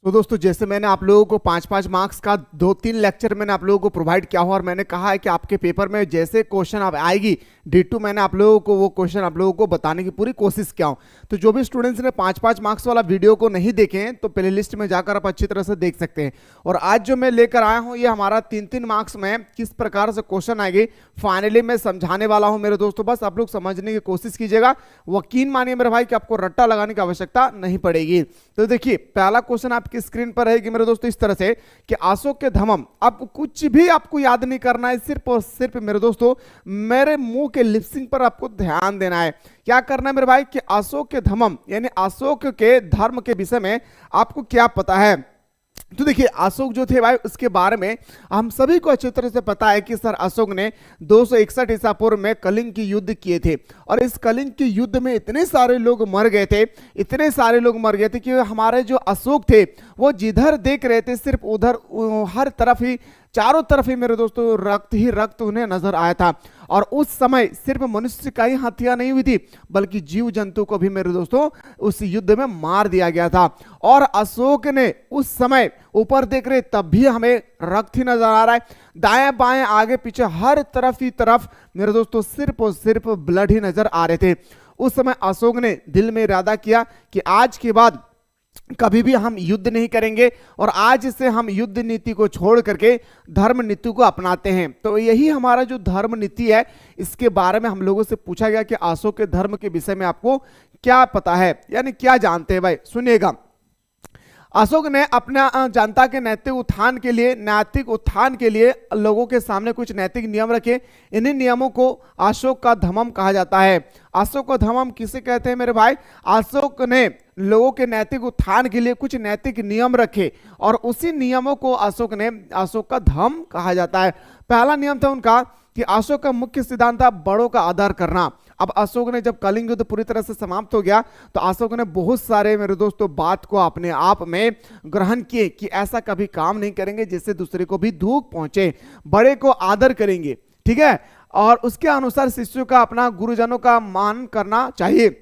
तो दोस्तों जैसे मैंने आप लोगों को 5-5 मार्क्स का 2-3 लेक्चर मैंने आप लोगों को प्रोवाइड किया हो और मैंने कहा है कि आपके पेपर में जैसे क्वेश्चन अब आएगी D2 मैंने आप लोगों को वो क्वेश्चन आप लोगों को बताने की पूरी कोशिश किया हूं। तो जो भी स्टूडेंट्स ने 5-5 मार्क्स वाला वीडियो को नहीं देखे हैं तो प्ले लिस्ट में जाकर आप अच्छी तरह से देख सकते हैं। और आज जो मैं लेकर आया हूँ ये हमारा 3-3 मार्क्स में किस प्रकार से क्वेश्चन आएगी फाइनली मैं समझाने वाला हूँ मेरे दोस्तों। बस आप लोग समझने की कोशिश कीजिएगा, यकीन मानिए मेरे भाई कि आपको रट्टा लगाने की आवश्यकता नहीं पड़ेगी। तो देखिए पहला क्वेश्चन आपकी स्क्रीन पर रहेगी मेरे दोस्तों इस तरह से कि अशोक के धम्म, आपको कुछ भी आपको याद नहीं करना है, सिर्फ और सिर्फ मेरे दोस्तों मेरे मुंह के लिपसिंग पर आपको ध्यान देना है। क्या करना है मेरे भाई कि अशोक के धम्म यानी अशोक के धर्म के विषय में आपको क्या पता है। तो देखिए अशोक जो थे भाई उसके बारे में हम सभी को अच्छी तरह से पता है कि सर अशोक ने 261 ईसा पूर्व में कलिंग की युद्ध किए थे और इस कलिंग की युद्ध में इतने सारे लोग मर गए थे, इतने सारे लोग मर गए थे कि हमारे जो अशोक थे वो जिधर देख रहे थे सिर्फ उधर हर तरफ ही चारों तरफ ही मेरे दोस्तों रक्त ही रक्त उन्हें नजर आया था। और उस समय सिर्फ मनुष्य का ही हत्या नहीं हुई थी बल्कि जीव जंतु को भी मेरे दोस्तों उस युद्ध में मार दिया गया था। और अशोक ने उस समय ऊपर देख रहे तब भी हमें रक्त ही नजर आ रहा है, दाएं बाएं आगे पीछे हर तरफ ही तरफ मेरे दोस्तों सिर्फ और सिर्फ ब्लड ही नजर आ रहे थे। उस समय अशोक ने दिल में इरादा किया कि आज के बाद कभी भी हम युद्ध नहीं करेंगे और आज से हम युद्ध नीति को छोड़ करके धर्म नीति को अपनाते हैं। तो यही हमारा जो धर्म नीति है इसके बारे में हम लोगों से पूछा गया कि अशोक के धर्म के विषय में आपको क्या पता है यानी क्या जानते हैं। भाई सुनिएगा, अशोक ने अपना जनता के नैतिक उत्थान के लिए लोगों के सामने कुछ नैतिक नियम रखे। इन्हीं नियमों को अशोक का धम्म कहा जाता है। अशोक का धम्म किसे कहते हैं मेरे भाई? अशोक ने लोगों के नैतिक उत्थान के लिए कुछ नैतिक नियम रखे और उसी नियमों को अशोक का धम्म कहा जाता है। पहला नियम था उनका कि अशोक का मुख्य सिद्धांत था बड़ों का आदर करना। अब अशोक ने जब कलिंग युद्ध पूरी तरह से समाप्त हो गया तो अशोक ने बहुत सारे मेरे दोस्तों बात को अपने आप में ग्रहण किए कि ऐसा कभी काम नहीं करेंगे जिससे दूसरे को भी दुख पहुंचे, बड़े को आदर करेंगे, ठीक है। और उसके अनुसार शिष्यों का अपना गुरुजनों का मान करना चाहिए।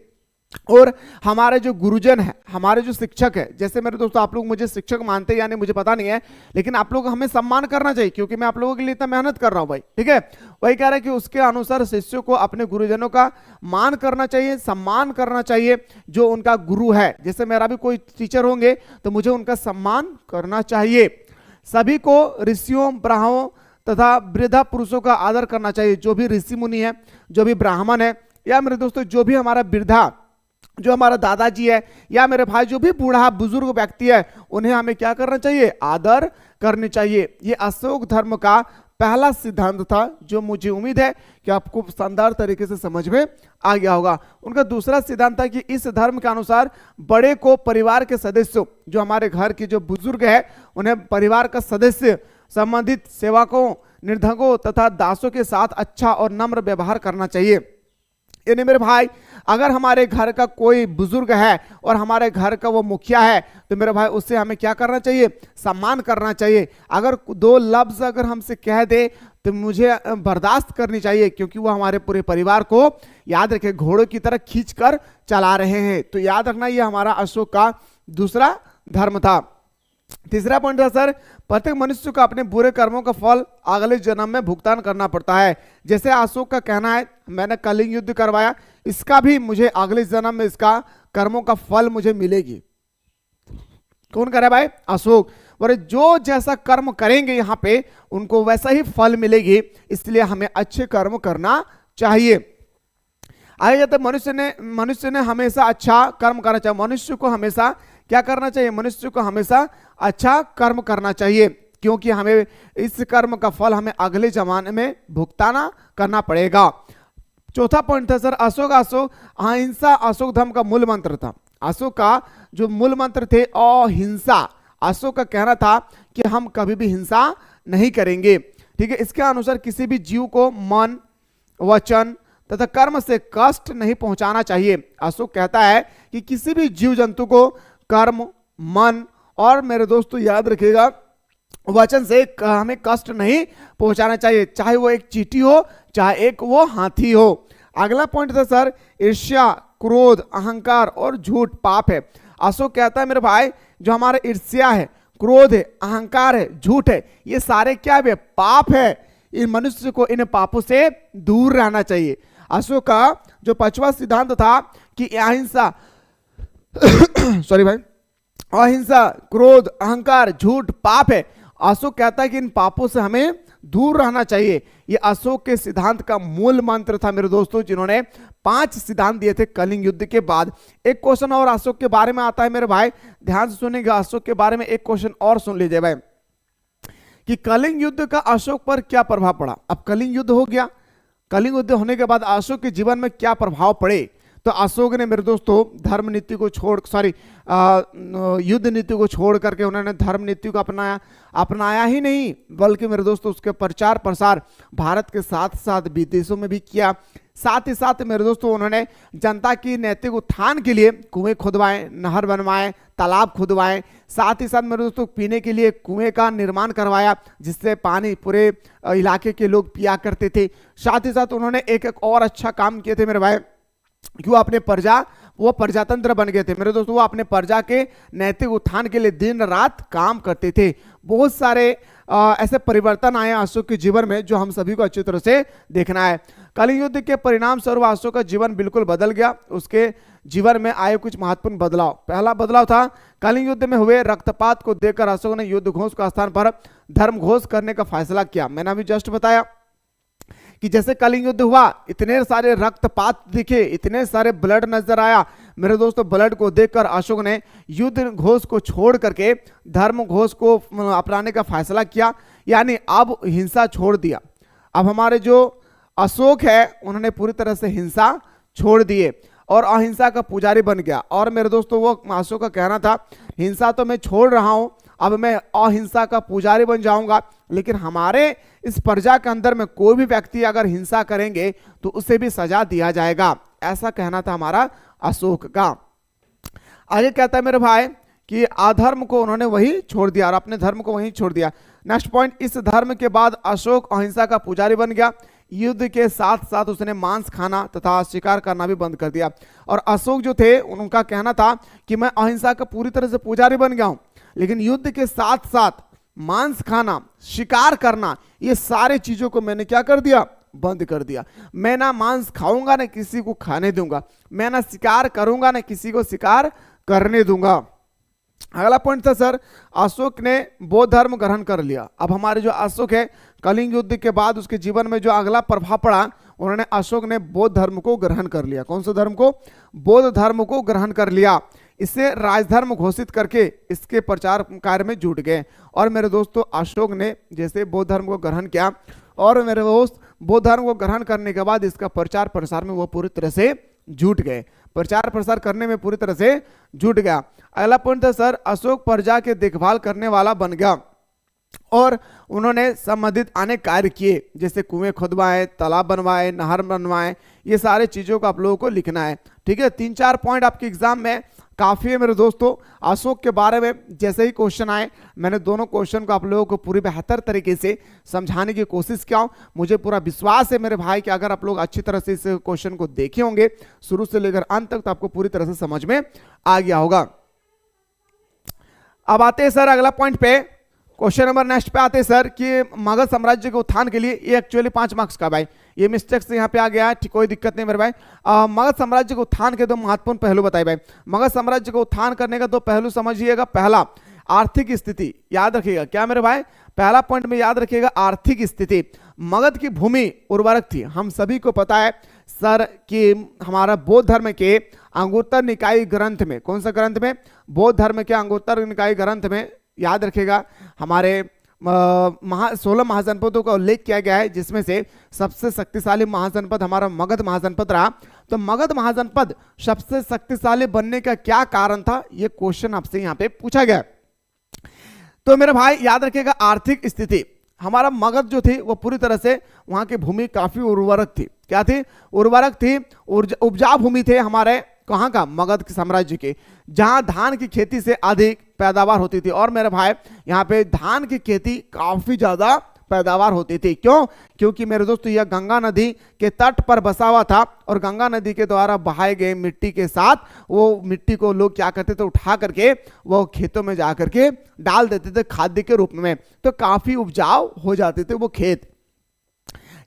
और हमारे जो गुरुजन है, हमारे जो शिक्षक है, जैसे मेरे दोस्तों आप लोग मुझे शिक्षक मानते हैं यानी मुझे पता नहीं है, लेकिन आप लोग हमें सम्मान करना चाहिए क्योंकि मैं आप लोगों के लिए इतना मेहनत कर रहा हूं भाई, ठीक है। वही कह रहा है कि उसके अनुसार शिष्यों को अपने गुरुजनों का मान करना चाहिए, सम्मान करना चाहिए जो उनका गुरु है। जैसे मेरा भी कोई टीचर होंगे तो मुझे उनका सम्मान करना चाहिए। सभी को ऋषियों ब्राह्मणों तथा वृद्धा पुरुषों का आदर करना चाहिए। जो भी ऋषि मुनि है, जो भी ब्राह्मण है, या मेरे दोस्तों जो भी हमारा वृद्धा, जो हमारा दादाजी है, या मेरे भाई जो भी बूढ़ा बुजुर्ग व्यक्ति है, उन्हें हमें क्या करना चाहिए? आदर करनी चाहिए। ये अशोक धर्म का पहला सिद्धांत था जो मुझे उम्मीद है कि आपको शानदार तरीके से समझ में आ गया होगा। उनका दूसरा सिद्धांत था कि इस धर्म के अनुसार बड़े को परिवार के सदस्यों, जो हमारे घर के जो बुजुर्ग है, उन्हें परिवार का सदस्य, संबंधित सेवकों, निर्धकों तथा दासों के साथ अच्छा और नम्र व्यवहार करना चाहिए। यानी मेरे भाई अगर हमारे घर का कोई बुजुर्ग है और हमारे घर का वो मुखिया है तो मेरे भाई उससे हमें क्या करना चाहिए? सम्मान करना चाहिए। अगर दो लफ्ज अगर हमसे कह दे तो मुझे बर्दाश्त करनी चाहिए क्योंकि वो हमारे पूरे परिवार को याद रखे घोड़ों की तरह खींच कर चला रहे हैं। तो याद रखना ये हमारा अशोक का दूसरा धर्म था। तीसरा पॉइंट था सर, प्रत्येक मनुष्य को अपने बुरे कर्मों का फल अगले जन्म में भुगतान करना पड़ता है। जैसे अशोक का कहना है मैंने कलिंग युद्ध करवाया, इसका भी मुझे अगले जन्म में इसका कर्मों का फल मुझे मिलेगी। कौन करे भाई? अशोक। और जो जैसा कर्म करेंगे यहाँ पे उनको वैसा ही फल मिलेगी, इसलिए हमें अच्छे कर्म करना चाहिए। आगे जाते मनुष्य ने हमेशा अच्छा कर्म करना चाहिए। मनुष्य को हमेशा क्या करना चाहिए? मनुष्य को हमेशा अच्छा कर्म करना चाहिए क्योंकि हमें इस कर्म का फल हमें अगले जमाने में भुगताना करना पड़ेगा। चौथा पॉइंट था सर, अहिंसा अशोक धर्म का मूल मंत्र था। अशोक का जो मूल मंत्र थे अहिंसा। अशोक का कहना था कि हम कभी भी हिंसा नहीं करेंगे, ठीक है। इसके अनुसार किसी भी जीव को मन, वचन तथा कर्म से कष्ट नहीं पहुंचाना चाहिए। अशोक कहता है कि किसी भी जीव जंतु को कर्म, मन और मेरे दोस्तों याद रखिएगा वचन से हमें कष्ट नहीं पहुंचाना चाहिए, चाहे वो एक चींटी हो चाहे एक वो हाथी हो। अगला पॉइंट था सर, ईर्ष्या, क्रोध, अहंकार और झूठ पाप है। अशोक कहता है मेरे भाई जो हमारा ईर्ष्या है, क्रोध है, अहंकार है, झूठ है, ये सारे क्या है? पाप है। इन मनुष्य को इन पापों से दूर रहना चाहिए। अशोक का जो 5वां सिद्धांत था कि अहिंसा सॉरी भाई, अहिंसा, क्रोध, अहंकार, झूठ पाप है। अशोक कहता है कि इन पापों से हमें दूर रहना चाहिए। ये अशोक के सिद्धांत का मूल मंत्र था मेरे दोस्तों, जिन्होंने 5 सिद्धांत दिए थे कलिंग युद्ध के बाद। एक क्वेश्चन और अशोक के बारे में आता है मेरे भाई, ध्यान से सुनेगा। अशोक के बारे में एक क्वेश्चन और सुन लीजिए भाई कि कलिंग युद्ध का अशोक पर क्या प्रभाव पड़ा। अब कलिंग युद्ध हो गया, कलिंग युद्ध होने के बाद अशोक के जीवन में क्या प्रभाव पड़े। तो अशोक ने मेरे दोस्तों धर्म नीति को युद्ध नीति को छोड़ करके उन्होंने धर्म नीति को अपनाया ही नहीं, बल्कि मेरे दोस्तों उसके प्रचार प्रसार भारत के साथ साथ विदेशों में भी किया। साथ ही साथ मेरे दोस्तों उन्होंने जनता की नैतिक उत्थान के लिए कुएं खुदवाए, नहर बनवाए, तालाब खुदवाए। साथ ही साथ मेरे दोस्तों पीने के लिए कुएं का निर्माण करवाया, जिससे पानी पूरे इलाके के लोग पिया करते थे। साथ ही साथ उन्होंने एक और अच्छा काम किए थे मेरे भाई, क्यों अपने वो प्रजातंत्र बन गए थे मेरे दोस्तों। वो अपने प्रजा के नैतिक उत्थान के लिए दिन रात काम करते थे। बहुत सारे ऐसे परिवर्तन आए अशोक के जीवन में जो हम सभी को अच्छी तरह से देखना है। कलिंग युद्ध के परिणाम स्वरूप अशोक का जीवन बिल्कुल बदल गया। उसके जीवन में आए कुछ महत्वपूर्ण बदलाव। पहला बदलाव था कलिंग युद्ध में हुए रक्तपात को देखकर अशोक ने युद्ध घोष का स्थान पर धर्म घोष करने का फैसला किया। मैंने अभी जस्ट बताया कि जैसे कलिंग युद्ध हुआ, इतने सारे रक्तपात दिखे, इतने सारे ब्लड नजर आया मेरे दोस्तों। ब्लड को देखकर अशोक ने युद्ध घोष को छोड़ करके धर्म घोष को अपनाने का फैसला किया, यानी अब हिंसा छोड़ दिया। अब हमारे जो अशोक है उन्होंने पूरी तरह से हिंसा छोड़ दिए और अहिंसा का पुजारी बन गया। और मेरे दोस्तों वो अशोक का कहना था हिंसा तो मैं छोड़ रहा हूं, अब मैं अहिंसा का पुजारी बन जाऊंगा, लेकिन हमारे इस प्रजा के अंदर में कोई भी व्यक्ति अगर हिंसा करेंगे तो उसे भी सजा दिया जाएगा। ऐसा कहना था हमारा अशोक का। आगे कहता है मेरे भाई कि अधर्म को उन्होंने वही छोड़ दिया और अपने धर्म को वही छोड़ दिया। नेक्स्ट पॉइंट, इस धर्म के बाद अशोक अहिंसा का पुजारी बन गया। युद्ध के साथ साथ उसने मांस खाना तथा शिकार करना भी बंद कर दिया। और अशोक जो थे उनका कहना था कि मैं अहिंसा का पूरी तरह से पुजारी बन गया हूं, लेकिन युद्ध के साथ साथ मांस खाना, शिकार करना, ये सारे चीजों को मैंने क्या कर दिया? बंद कर दिया। मैं ना मांस खाऊंगा ना किसी को खाने दूंगा, मैं ना शिकार करूंगा ना किसी को शिकार करने दूंगा। अगला पॉइंट था सर, अशोक ने बौद्ध धर्म ग्रहण कर लिया। अब हमारे जो अशोक है कलिंग युद्ध के बाद उसके जीवन में जो अगला प्रभाव पड़ा, उन्होंने अशोक ने बौद्ध धर्म को ग्रहण कर लिया। कौन सा धर्म को? बौद्ध धर्म को ग्रहण कर लिया। इसे राजधर्म घोषित करके इसके प्रचार कार्य में जुट गए। और मेरे दोस्तों अशोक ने जैसे बौद्ध धर्म को ग्रहण किया और मेरे दोस्त बौद्ध धर्म को ग्रहण करने के बाद इसका प्रचार प्रसार में वो पूरी तरह से जुट गए, प्रचार प्रसार करने में पूरी तरह से जुट गया। अगला पॉइंट था सर, अशोक प्रजा के देखभाल करने वाला बन गया और उन्होंने संबंधित अनेक कार्य किए, जैसे कुएं खुदवाए, तालाब बनवाए, नहर बनवाए। ये सारे चीजों को आप लोगों को लिखना है, ठीक है। 3-4 पॉइंट आपके एग्जाम में काफी है मेरे दोस्तों। अशोक के बारे में जैसे ही क्वेश्चन आए मैंने दोनों क्वेश्चन को आप लोगों को पूरी बेहतर तरीके से समझाने की कोशिश किया हूं। मुझे पूरा विश्वास है मेरे भाई कि अगर आप लोग अच्छी तरह से इस क्वेश्चन को देखे होंगे शुरू से लेकर अंत तक, तो आपको पूरी तरह से समझ में आ गया होगा। अब आते हैं सर अगला पॉइंट पे, क्वेश्चन नंबर नेक्स्ट पे आते हैं सर कि मगध साम्राज्य के उत्थान के लिए, ये एक्चुअली 5 मार्क्स का भाई, ये मिस्टेक से यहाँ पे आ गया है, कोई दिक्कत नहीं मेरे भाई। मगध साम्राज्य के उत्थान के 2 महत्वपूर्ण पहलू बताए भाई। मगध साम्राज्य को उत्थान करने का 2 पहलू समझिएगा। पहला, आर्थिक स्थिति, याद रखिएगा क्या मेरे भाई, पहला पॉइंट में याद रखिएगा आर्थिक स्थिति। मगध की भूमि उर्वरक थी, हम सभी को पता है सर कि हमारा बौद्ध धर्म के अंगुत्तर निकाय ग्रंथ में, कौन सा ग्रंथ में? बौद्ध धर्म के अंगुत्तर निकाय ग्रंथ में याद रखिएगा हमारे 16 महाजनपदों का उल्लेख किया गया है, जिसमें से सबसे शक्तिशाली महाजनपद हमारा मगध महाजनपद रहा। तो मगध महाजनपद सबसे शक्तिशाली बनने का क्या कारण था, यह क्वेश्चन आपसे यहां पे पूछा गया। तो मेरे भाई याद रखिएगा आर्थिक स्थिति, हमारा मगध जो थी वो पूरी तरह से वहां की भूमि काफी उर्वरक थी। क्या थी? उर्वरक थी, उपजाऊ भूमि थे हमारे, कहां का? मगध के साम्राज्य के, जहां धान की खेती से अधिक पैदावार होती थी। और मेरे भाई यहाँ पे धान की खेती काफी ज्यादा पैदावार होती थी। क्यों? क्योंकि मेरे दोस्तों यह गंगा नदी के तट पर बसा हुआ था और गंगा नदी के द्वारा बहाए गए मिट्टी के साथ वो मिट्टी को लोग क्या करते थे, उठा करके वो खेतों में जा करके डाल देते थे खाद्य के रूप में, तो काफी उपजाऊ हो जाते थे वो खेत,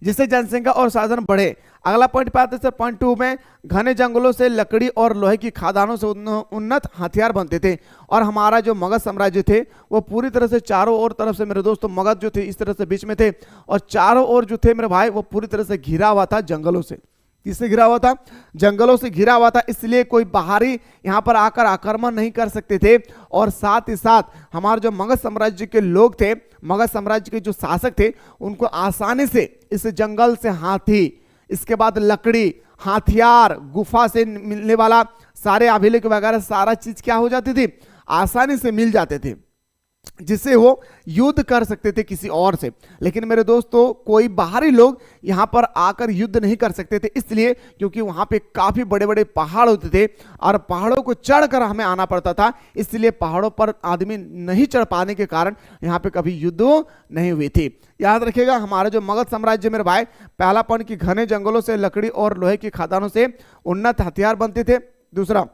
जिससे जनसंख्या और साधन बढ़े। अगला पॉइंट पे आते हैं सर, पॉइंट 2 में घने जंगलों से लकड़ी और लोहे की खादानों से उन्नत हथियार बनते थे। और हमारा जो मगध साम्राज्य थे वो पूरी तरह से चारों ओर तरफ से मेरे दोस्तों मगध जो थे इस तरह से बीच में थे और चारों ओर जो थे मेरे भाई वो पूरी तरह से घिरा हुआ था जंगलों से। किससे घिरा हुआ था? जंगलों से घिरा हुआ था, इसलिए कोई बाहरी यहाँ पर आकर आक्रमण नहीं कर सकते थे। और साथ ही साथ हमारे जो मगध साम्राज्य के लोग थे, मगध साम्राज्य के जो शासक थे, उनको आसानी से इस जंगल से हाथी, इसके बाद लकड़ी, हथियार, गुफा से मिलने वाला सारे अभिलेख वगैरह सारा चीज क्या हो जाती थी, आसानी से मिल जाते थे, जिससे वो युद्ध कर सकते थे किसी और से। लेकिन मेरे दोस्तों कोई बाहरी लोग यहाँ पर आकर युद्ध नहीं कर सकते थे, इसलिए क्योंकि वहाँ पे काफी बड़े बड़े पहाड़ होते थे और पहाड़ों को चढ़कर हमें आना पड़ता था, इसलिए पहाड़ों पर आदमी नहीं चढ़ पाने के कारण यहाँ पे कभी युद्ध नहीं हुई थी। याद रखिएगा हमारा जो मगध साम्राज्य मेरे भाई, पहला पॉइंट की घने जंगलों से लकड़ी और लोहे की खदानों से उन्नत हथियार बनते थे। दूसरा,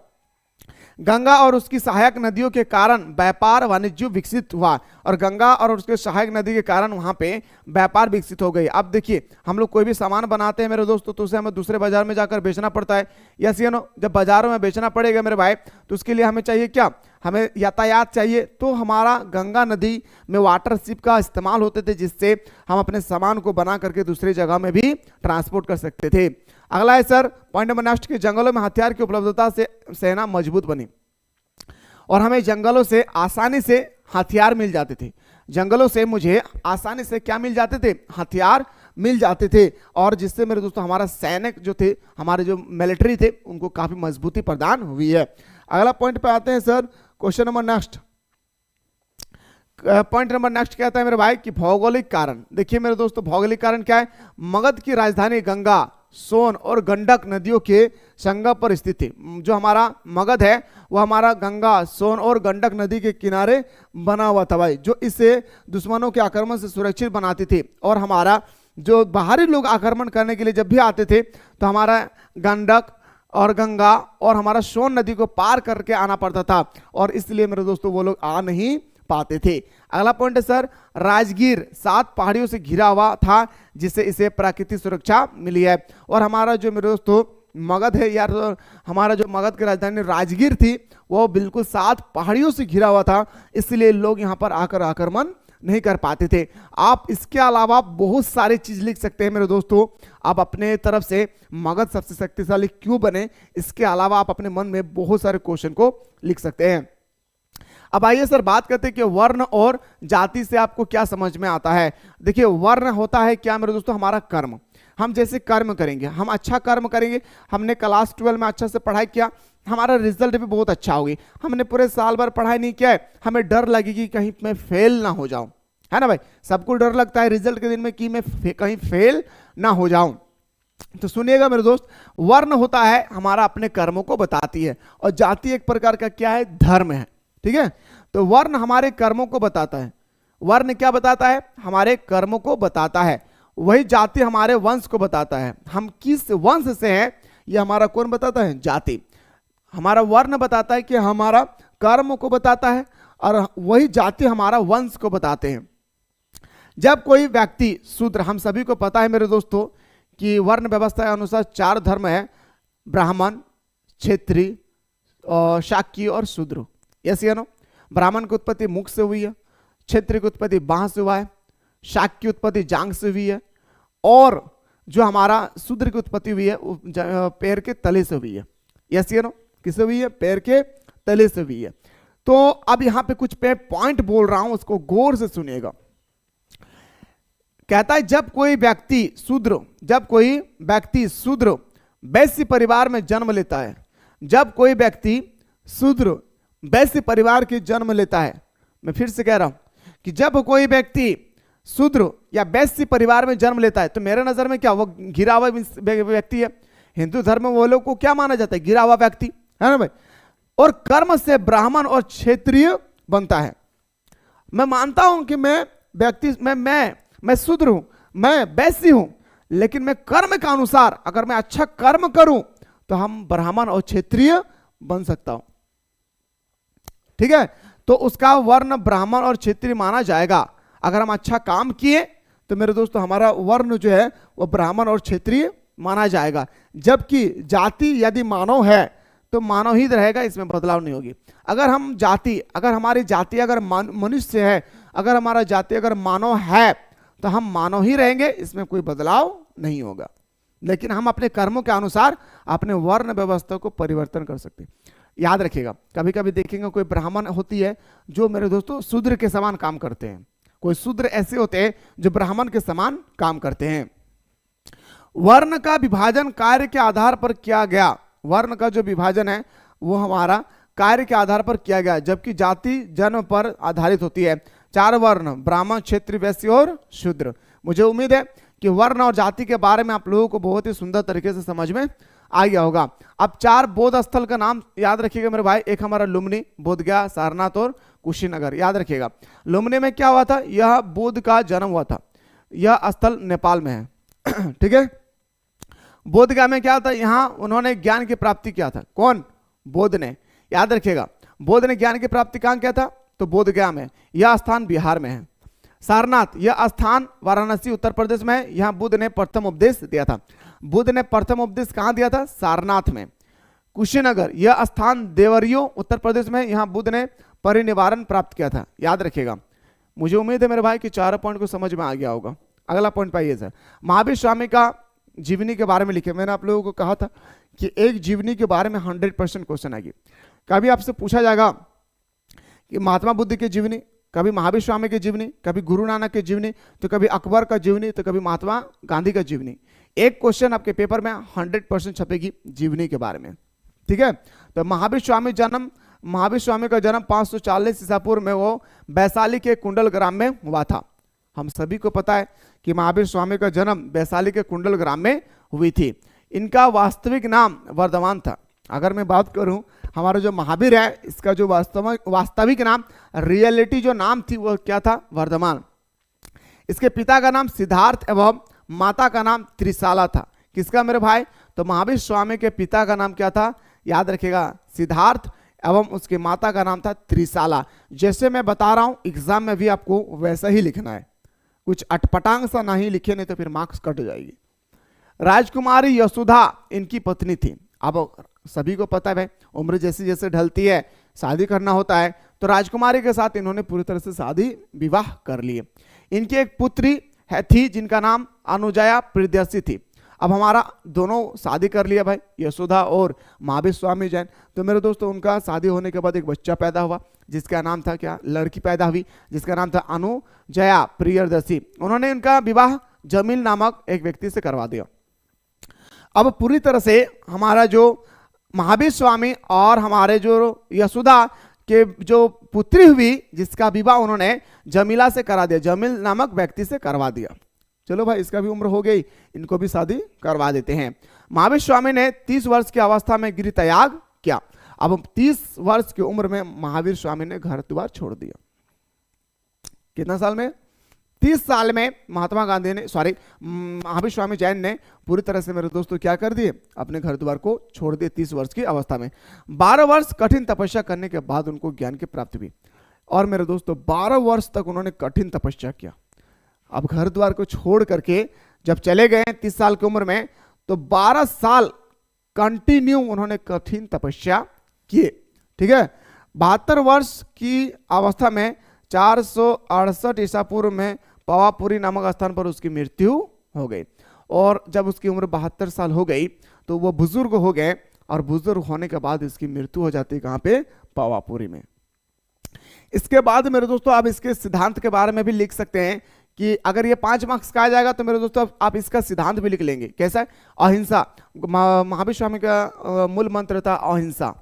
गंगा और उसकी सहायक नदियों के कारण व्यापार वाणिज्य विकसित हुआ और गंगा और उसके सहायक नदी के कारण वहां पे व्यापार विकसित हो गई। अब देखिए हम लोग कोई भी सामान बनाते हैं मेरे दोस्तों तो उसे हमें दूसरे बाजार में जाकर बेचना पड़ता है, यस या नो? जब बाजारों में बेचना पड़ेगा मेरे भाई तो उसके लिए हमें चाहिए क्या? हमें यातायात चाहिए। तो हमारा गंगा नदी में वाटर शिप का इस्तेमाल होते थे, जिससे हम अपने सामान को बना करके दूसरी जगह में भी ट्रांसपोर्ट कर सकते थे। अगला है सर पॉइंट नंबर नेक्स्ट, के जंगलों में हथियार की उपलब्धता से सेना मजबूत बनी और हमें जंगलों से आसानी से हथियार मिल जाते थे। जंगलों से मुझे आसानी से क्या मिल जाते थे? हथियार मिल जाते थे, और जिससे मेरे दोस्तों हमारा सैनिक जो थे, हमारे जो मिलिट्री थे, उनको काफी मजबूती प्रदान हुई है। अगला पॉइंट पे आते हैं sir, question number next. Point number next क्या आता है मेरे भाई कि भौगोलिक कारण। देखिए मेरे दोस्तों भौगोलिक कारण क्या है? मगध की राजधानी गंगा, सोन और गंडक नदियों के संगम पर स्थित है। जो हमारा मगध है वो हमारा गंगा, सोन और गंडक नदी के किनारे बना हुआ था भाई, जो इसे दुश्मनों के आक्रमण से सुरक्षित बनाती थी। और हमारा जो बाहरी लोग आक्रमण करने के लिए जब भी आते थे तो हमारा गंडक और गंगा और हमारा सोन नदी को पार करके आना पड़ता था, और इसलिए मेरे दोस्तों वो लोग आ नहीं पाते थे। अगला पॉइंट है सर, राजगीर 7 पहाड़ियों से घिरा हुआ था, जिससे इसे प्राकृतिक सुरक्षा मिली है। और हमारा जो मेरे दोस्तों मगध है यार, हमारा जो मगध की राजधानी राजगीर थी वो बिल्कुल 7 पहाड़ियों से घिरा हुआ था, इसलिए लोग यहाँ पर आकर आक्रमण नहीं कर पाते थे। आप इसके अलावा बहुत सारी चीज लिख सकते हैं मेरे दोस्तों, आप अपने तरफ से मगध सबसे शक्तिशाली क्यों बने, इसके अलावा आप अपने मन में बहुत सारे क्वेश्चन को लिख सकते हैं। अब आइए सर बात करते हैं कि वर्ण और जाति से आपको क्या समझ में आता है। देखिए वर्ण होता है क्या मेरे दोस्तों? हमारा कर्म। हम जैसे कर्म करेंगे, हम अच्छा कर्म करेंगे, हमने क्लास 12 में अच्छा से पढ़ाई किया, हमारा रिजल्ट भी बहुत अच्छा होगी। हमने पूरे साल भर पढ़ाई नहीं किया है, हमें डर लगेगी कहीं मैं फेल ना हो जाऊं, है ना भाई? सबको डर लगता है रिजल्ट के दिन में कि मैं कहीं फेल ना हो जाऊं। तो सुनिएगा मेरे दोस्त, वर्ण होता है हमारा अपने कर्मों को बताती है, और जाति एक प्रकार का क्या है? धर्म है। ठीक है, तो वर्ण हमारे कर्मों को बताता है। वर्ण क्या बताता है? हमारे कर्मों को बताता है। वही जाति हमारे वंश को बताता है, हम किस वंश से हैं ये हमारा कौन बताता है? जाति। हमारा वर्ण बताता है कि हमारा कर्म को बताता है, और वही जाति हमारा वंश को बताते हैं। जब कोई व्यक्ति शूद्र, हम सभी को पता है मेरे दोस्तों कि वर्ण व्यवस्था के अनुसार 4 धर्म है, ब्राह्मण, क्षत्रिय, शाक्य और शूद्र। यस या नो? ब्राह्मण की उत्पत्ति मुख से हुई है, क्षत्रिय की उत्पत्ति बाह से हुआ है, शाक्य की उत्पत्ति जांग से हुई है, और जो हमारा शूद्र की उत्पत्ति हुई है पैर के तले से हुई है। यस या नो? किससे हुई है? पैर के तले से हुई है। तो अब यहां पे कुछ पॉइंट बोल रहा हूं, उसको गौर से सुनिएगा। कहता है जब कोई व्यक्ति शूद्र वैश्य परिवार में जन्म लेता है, जब कोई व्यक्ति शूद्र वैश्य परिवार के जन्म लेता है, मैं फिर से कह रहा हूं कि जब कोई व्यक्ति शूद्र या वैश्य परिवार में जन्म लेता है, तो मेरे नजर में क्या वो घिरा हुआ व्यक्ति है। हिंदू धर्म में वो लोग को क्या माना जाता है? घिरा हुआ व्यक्ति, है ना भाई? और कर्म से ब्राह्मण और क्षत्रिय बनता है। मैं मानता हूं कि मैं मैं शूद्र हूं, मैं वैश्य हूं, लेकिन मैं कर्म के अनुसार अगर मैं अच्छा कर्म करूं तो हम ब्राह्मण और क्षत्रिय बन सकता हूं। ठीक है, तो उसका वर्ण ब्राह्मण और क्षत्रिय माना जाएगा। अगर हम अच्छा काम किए तो मेरे दोस्तों हमारा वर्ण जो है वो ब्राह्मण और क्षत्रिय माना जाएगा। जबकि जाति यदि मानव है तो मानव ही रहेगा, इसमें बदलाव नहीं होगी। अगर हमारी जाति अगर मनुष्य है, अगर हमारा जाति अगर मानव है तो हम मानव ही रहेंगे, इसमें कोई बदलाव नहीं होगा। लेकिन हम अपने कर्मों के अनुसार अपने वर्ण व्यवस्था को परिवर्तन कर सकते हैं। याद रखिएगा, कभी कभी देखेंगे कोई ब्राह्मण होती है जो मेरे दोस्तों शूद्र के समान काम करते हैं, कोई शूद्र ऐसे होते हैं जो ब्राह्मण के समान काम करते हैं। वर्ण का विभाजन कार्य के आधार पर किया गया। वर्ण का जो विभाजन है वो हमारा कार्य के आधार पर किया गया, जबकि जाति जन्म पर आधारित होती है। 4 वर्ण ब्राह्मण, क्षत्रिय, वैश्य और शूद्र। मुझे उम्मीद है कि वर्ण और जाति के बारे में आप लोगों को बहुत ही सुंदर तरीके से समझ में आ गया होगा। अब 4 बौद्ध स्थल का नाम याद रखिएगा मेरे भाई। एक हमारा लुम्बिनी, बोधगया, सारनाथ और कुशीनगर। याद रखिएगा, लुम्बिनी में क्या हुआ था, यह बुद्ध का जन्म हुआ था। यह स्थल नेपाल में है। ठीक है, बोधगया में क्या था, यहां उन्होंने ज्ञान की प्राप्ति किया था। कौन? बुद्ध ने। याद रखिएगा, बुद्ध ने ज्ञान की प्राप्ति कहां किया था, तो बोधगया में। यह स्थान बिहार में है। सारनाथ, यह स्थान वाराणसी उत्तर प्रदेश में है। यहां बुद्ध ने प्रथम उपदेश दिया था। बुद्ध ने प्रथम उपदेश कहां दिया था, सारनाथ में। कुशीनगर, यह स्थान देवरियो उत्तर प्रदेश में। यहां बुद्ध ने परिनिवारण प्राप्त किया था। याद रखिएगा, मुझे उम्मीद है मेरे भाई कि 4 पॉइंट को समझ में आ गया होगा। अगला पॉइंट पाइए सर, महावीर स्वामी का जीवनी के बारे में लिखे। मैंने आप लोगों को कहा था कि एक जीवनी के बारे में 100% क्वेश्चन आएगी। कभी आपसे पूछा जाएगा कि महात्मा बुद्ध की जीवनी, कभी महावीर स्वामी की जीवनी, कभी गुरु नानक की जीवनी, तो कभी अकबर का जीवनी, तो कभी महात्मा गांधी का जीवनी। एक क्वेश्चन आपके पेपर में 100% छपेगी जीवनी के बारे में। ठीक है, तो महावीर स्वामी का जन्म 540 ईसा पूर्व में वो वैशाली के कुंडल ग्राम में हुआ था। हम सभी को पता है कि महावीर स्वामी का जन्म वैशाली के कुंडल ग्राम में हुई थी। इनका वास्तविक नाम वर्धमान था। अगर मैं बात करूं, हमारा जो महावीर है इसका जो वास्तविक नाम, रियलिटी जो नाम थी वो क्या था, वर्धमान। इसके पिता का नाम सिद्धार्थ एवं माता का नाम त्रिशाला था। किसका मेरे भाई, तो महावीर स्वामी के पिता का नाम क्या था, याद रखिएगा, सिद्धार्थ एवं उसके माता का नाम था त्रिशाला। जैसे मैं बता रहा हूं एग्जाम में भी आपको वैसा ही लिखना है, कुछ अटपटांग सा नहीं लिखे, नहीं तो फिर मार्क्स कट जाएगी। राजकुमारी यशोदा इनकी पत्नी थी। अब सभी को पता है भाई, उम्र जैसे जैसे ढलती है शादी करना होता है, तो राजकुमारी के साथ इन्होंने पूरी तरह से शादी विवाह कर लिए। इनकी एक पुत्री थी जिनका नाम अनुजया प्रियदर्शी थी। अब हमारा दोनों शादी कर लिया भाई, यशोदा और महावीर स्वामी जैन। तो मेरे दोस्तों उनका शादी होने के बाद एक बच्चा पैदा हुआ जिसका नाम था क्या, लड़की पैदा हुई जिसका नाम था अनुजया प्रियदर्शी। उन्होंने उनका विवाह जमील नामक एक व्यक्ति से करवा दिया। अब पूरी तरह से हमारा जो महावीर स्वामी और हमारे जो यशोदा के जो पुत्री हुई जिसका विवाह उन्होंने जमीला से करा दिया, जमील नामक व्यक्ति से करवा दिया। चलो भाई, इसका भी उम्र हो गई, इनको भी शादी करवा देते हैं। महावीर स्वामी ने 30 वर्ष की अवस्था में गृह त्याग किया। अब 30 वर्ष की उम्र में महावीर स्वामी ने घर द्वार छोड़ दिया। कितना साल में, 30 साल में महात्मा गांधी ने महावीर स्वामी जैन ने पूरी तरह से मेरे दोस्तों क्या कर दिए, अपने घर द्वार को छोड़ दिए 30 वर्ष की अवस्था में। 12 वर्ष कठिन तपस्या करने के बाद उनको ज्ञान की प्राप्ति हुई। और मेरे दोस्तों 12 वर्ष तक उन्होंने कठिन तपस्या किया। अब घर द्वार को छोड़ करके जब चले गए 30 साल की उम्र में, तो 12 साल कंटिन्यू उन्होंने कठिन तपस्या किए। ठीक है, 72 वर्ष की अवस्था में 468 ईसा पूर्व में पावापुरी नामक स्थान पर उसकी मृत्यु हो गई। और जब उसकी उम्र 72 साल हो गई तो वो बुजुर्ग हो गए, और बुजुर्ग होने के बाद इसकी मृत्यु हो जाती है कहां पे, पावापुरी में। इसके बाद मेरे दोस्तों आप इसके सिद्धांत के बारे में भी लिख सकते हैं कि अगर ये 5 मार्क्स का आ जाएगा तो मेरे दोस्तों आप इसका सिद्धांत भी लिख लेंगे। कैसा है, अहिंसा। महावीर स्वामी का मूल मंत्र था अहिंसा।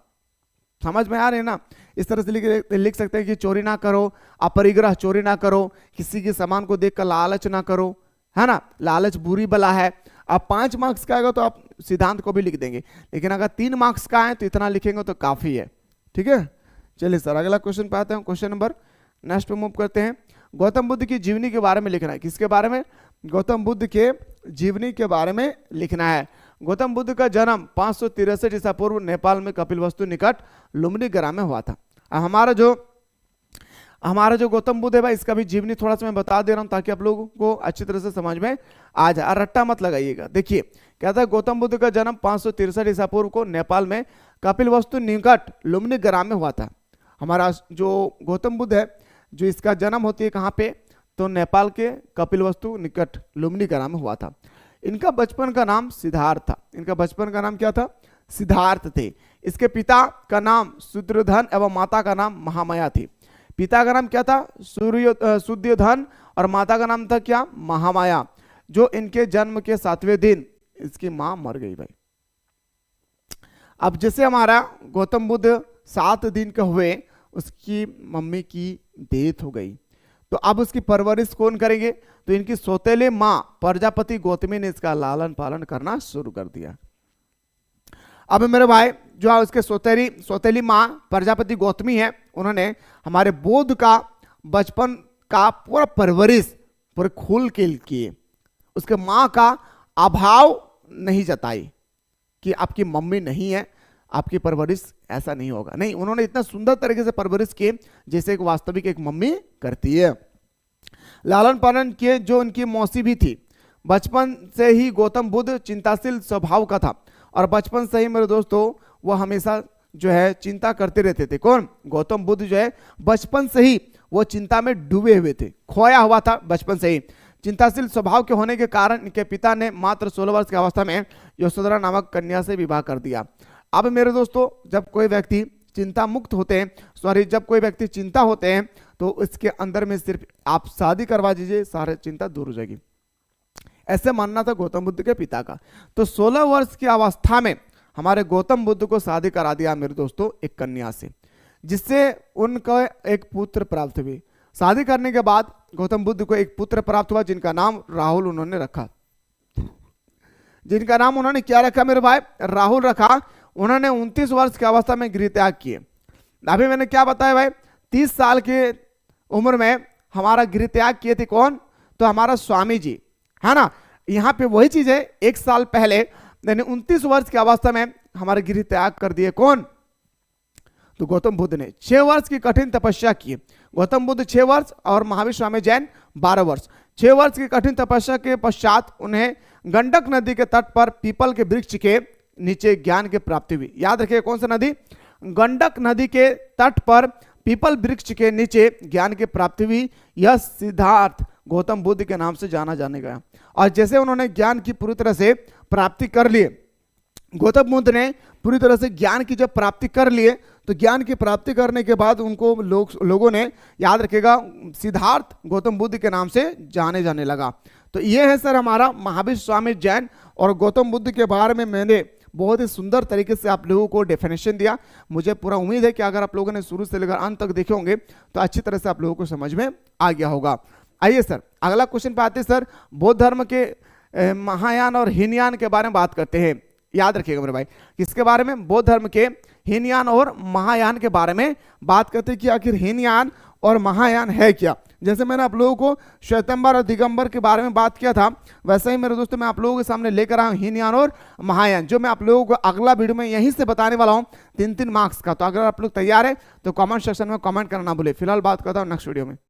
समझ में आ रहे हैं ना, इस तरह से लिख सकते हैं कि चोरी ना करो, अपरिग्रह, चोरी ना करो, किसी के सामान को देखकर लालच ना करो, है ना, लालच बुरी बला है। अब 5 मार्क्स का आएगा तो आप सिद्धांत को भी लिख देंगे, लेकिन अगर 3 मार्क्स का है तो इतना लिखेंगे तो काफी है। ठीक है, चलिए सर अगला क्वेश्चन पे आते हैं। क्वेश्चन नंबर नेक्स्ट पे मूव करते हैं। गौतम बुद्ध की जीवनी के बारे में लिखना है। किसके बारे में? गौतम बुद्ध के जीवनी के बारे में लिखना है। गौतम बुद्ध का जन्म 563 ईसा पूर्व नेपाल में कपिलवस्तु निकट लुम्बिनी ग्राम में हुआ था। अब हमारा जो गौतम बुद्ध है भाई, इसका भी जीवनी थोड़ा सा मैं बता दे रहा हूं ताकि आप लोगों को अच्छी तरह से समझ में आ जाए, रट्टा मत लगाइएगा। देखिए कहता है गौतम बुद्ध का जन्म 563 ईसा पूर्व को नेपाल में कपिलवस्तु निकट लुम्बिनी ग्राम में हुआ था। हमारा जो गौतम बुद्ध है, जो इसका जन्म होती है कहाँ पे? तो नेपाल के कपिलवस्तु निकट लुम्बिनी ग्राम में हुआ था। इनका बचपन का नाम सिद्धार्थ था। इनका बचपन का नाम क्या था? सिद्धार्थ थे। इसके पिता का नाम शूद्रधन एवं माता का नाम महामाया थी। पिता का नाम क्या था? शुद्धोधन, और माता का नाम था क्या? महामाया। जो इनके जन्म के 7वें दिन इसकी मां मर गई भाई। अब जैसे हमारा गौतम बुद्ध 7 दिन का हुए, उसकी मम्मी की डेथ हो गई, तो अब उसकी परवरिश कौन करेंगे? तो इनकी सौतेली मां प्रजापति गौतमी ने इसका लालन पालन करना शुरू कर दिया। अब मेरे भाई जो उसके सौतेली मां प्रजापति गौतमी है, उन्होंने हमारे बुद्ध का बचपन का पूरा परवरिश पूरे खुल के किए। उसके मां का अभाव नहीं जताई कि आपकी मम्मी नहीं है, आपकी परवरिश ऐसा नहीं होगा, नहीं, उन्होंने इतना सुंदर तरीके से परवरिश की जैसे एक वास्तविक एक मम्मी करती है। लालन पालन किए। जो उनकी मौसी भी थी, बचपन से ही गौतम बुद्ध चिंताशील स्वभाव का था, और बचपन से ही मेरे दोस्तों वो हमेशा जो है चिंता करते रहते थे। कौन? गौतम बुद्ध जो है बचपन से ही वो चिंता में डूबे हुए थे, खोया हुआ था बचपन से ही। चिंताशील स्वभाव के होने के कारण इनके पिता ने मात्र 16 वर्ष की अवस्था में यशोधरा नामक कन्या से विवाह कर दिया। अब मेरे दोस्तों जब कोई व्यक्ति चिंता मुक्त होते हैं, जब कोई व्यक्ति चिंता होते हैं, तो इसके अंदर में सिर्फ आप शादी करवा दीजिए, सारे चिंता दूर हो जाएगी। ऐसे मानना था गौतम बुद्ध के पिता का। तो 16 वर्ष की अवस्था में हमारे गौतम बुद्ध को शादी करा दिया मेरे दोस्तों एक कन्या से, जिससे उनका एक पुत्र प्राप्त हुई। शादी करने के बाद गौतम बुद्ध को एक पुत्र प्राप्त हुआ जिनका नाम राहुल उन्होंने रखा। जिनका नाम उन्होंने क्या रखा मेरे भाई? राहुल रखा। उन्होंने 29 वर्ष की अवस्था में गृह त्याग किए। अभी मैंने क्या बताया भाई? 30 साल की उम्र में हमारा गृह त्याग किए थे। कौन? तो हमारा स्वामी जी, है ना। यहाँ पे वही चीज है, 1 साल पहले यानी 29 वर्ष की अवस्था में हमारे गृह त्याग कर दिए। कौन? तो गौतम बुद्ध ने 6 वर्ष की कठिन तपस्या की। गौतम बुद्ध 6 वर्ष और महावीर स्वामी जैन 12 वर्ष। 6 वर्ष की कठिन तपस्या के पश्चात उन्हें गंडक नदी के तट पर पीपल के वृक्ष के नीचे ज्ञान की प्राप्ति हुई। याद रखिए कौन सा नदी? गंडक नदी के तट पर पीपल वृक्ष के नीचे ज्ञान की प्राप्ति हुई। यह सिद्धार्थ गौतम बुद्ध के नाम से जाना जाने गया। और जैसे उन्होंने ज्ञान की पूरी तरह से प्राप्ति कर लिए, गौतम बुद्ध ने पूरी तरह से ज्ञान की जब प्राप्ति कर लिए, तो ज्ञान की प्राप्ति करने के बाद उनको लोगों ने, याद रखेगा, सिद्धार्थ गौतम बुद्ध के नाम से जाने जाने लगा। तो ये है सर हमारा महावीर स्वामी जैन। और गौतम बुद्ध के बारे में मैंने बहुत ही सुंदर तरीके से आप लोगों को डेफिनेशन दिया। मुझे पूरा उम्मीद है कि अगर आप लोगों ने शुरू से लेकर अंत तक देखे होंगे तो अच्छी तरह से आप लोगों को समझ में आ गया होगा। आइए सर अगला क्वेश्चन पे आते हैं। सर बौद्ध धर्म के महायान और हीनयान के बारे में बात करते हैं। याद रखिएगा मेरे भाई, किसके बारे में? बौद्ध धर्म के हीनयान और महायान के बारे में बात करते हैं कि आखिर हीनयान और महायान है क्या। जैसे मैंने आप लोगों को श्वेतंबर और दिगंबर के बारे में बात किया था, वैसे ही मेरे दोस्तों मैं आप लोगों के सामने लेकर आया हूं हीनयान और महायान, जो मैं आप लोगों को अगला वीडियो में यहीं से बताने वाला हूं 3-3 मार्क्स का। तो अगर आप लोग तैयार है तो कमेंट सेक्शन में कमेंट करना ना भूले। फिलहाल बात करता हूं नेक्स्ट वीडियो में।